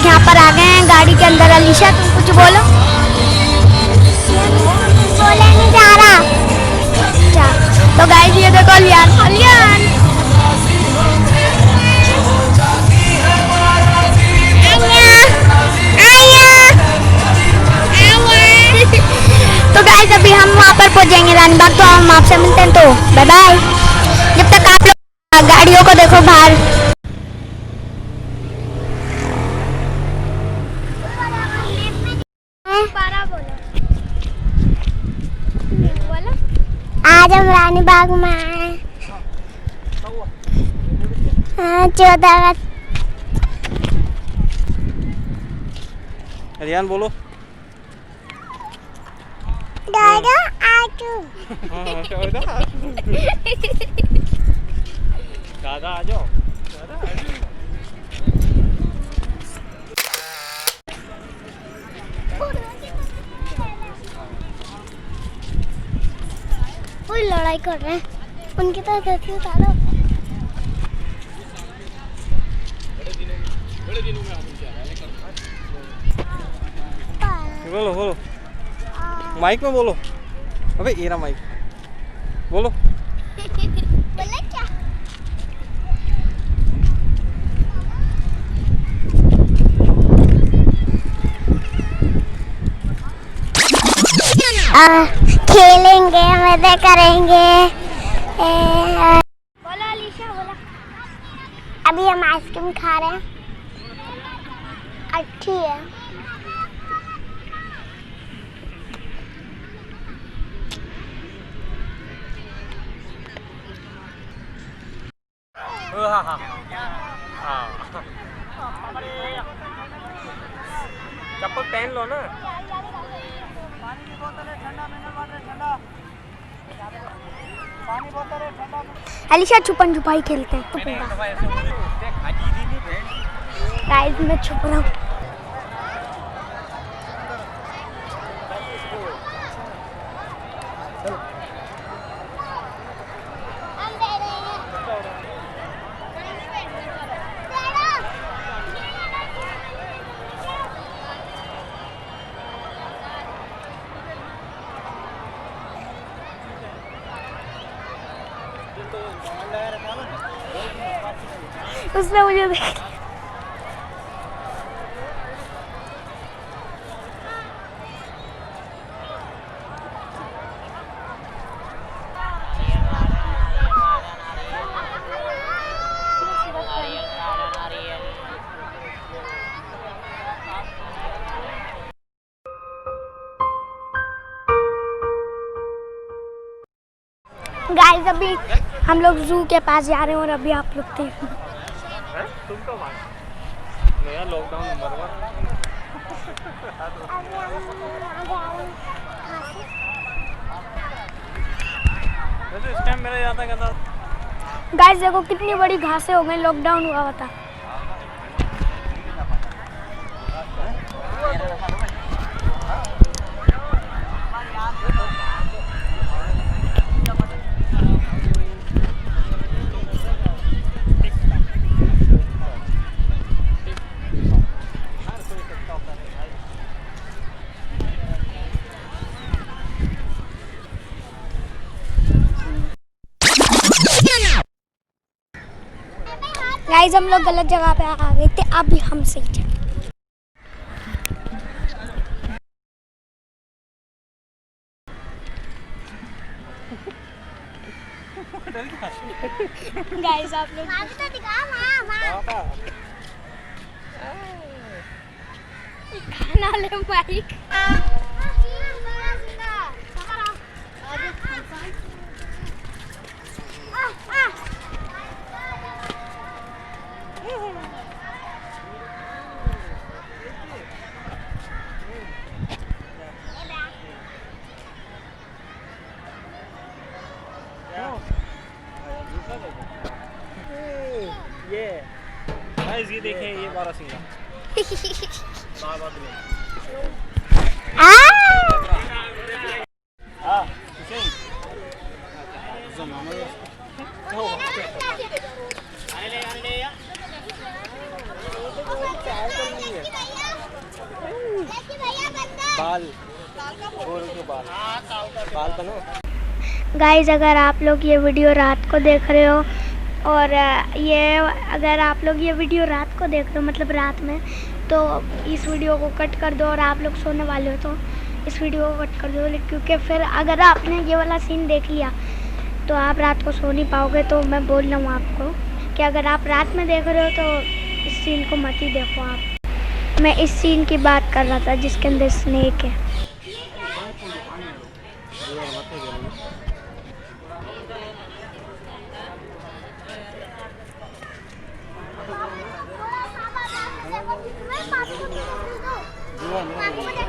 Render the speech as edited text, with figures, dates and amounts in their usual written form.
यहाँ पर आ गए हैं गाड़ी के अंदर। अलीशा तुम कुछ बोलो। बोले नहीं जा रहा। अच्छा तो गाइस ये देखो अलियान अलियान। तो गाइस अभी हम वहाँ पर पहुँचेंगे रानी बाग, तो हम आपसे मिलते हैं। तो बाय बाय। जब तक आप लोग गाड़ियों को देखो बाहर। आज हम रानी बाग में आए 14 अगस्त। रियान बोलो। दादा आजू। दादा आ जाओ। कोई लड़ाई कर रहे हैं उनकी तरह देखिए उतारो। बोलो बोलो माइक में बोलो। अबे ये रहा माइक बोलो। बोले क्या? खेलेंगे मजे करेंगे। बोलो अलीशा बोला। अभी हम आइसक्रीम खा रहे हैं। अच्छी है। चप्पल पहन लो ना। अलीशा छुपन छुपाई खेलते हैं। गाइस मैं छुप रहा हूँ। उसने मुझे देख गाइस अभी हम लोग जू के पास जा रहे हैं और अभी आप लोग थे। तुम तो नया लॉकडाउन नंबर 1। इस टाइम मेरा याद है। गाइस देखो कितनी बड़ी घासें हो गई, लॉकडाउन हुआ था। गाइस हम लोग गलत जगह पे आ गए थे, अभी हम सही जगह। गाइस आप लोग तो दिखा खाना ले माइक। ये देखें ये 12 सिंगा बाल गोरू के बाल बाल बनो। गाइस अगर आप लोग ये वीडियो रात को देख रहे हो और अगर आप लोग ये वीडियो रात को देख रहे हो मतलब रात में, तो इस वीडियो को कट कर दो और आप लोग सोने वाले हो तो इस वीडियो को कट कर दो, क्योंकि फिर अगर आपने ये वाला सीन देख लिया तो आप रात को सो नहीं पाओगे। तो मैं बोल रहा हूँ आपको कि अगर आप रात में देख रहे हो तो इस सीन को मत ही देखो आप। मैं इस सीन की बात कर रहा था जिसके अंदर स्नेक है। जुआ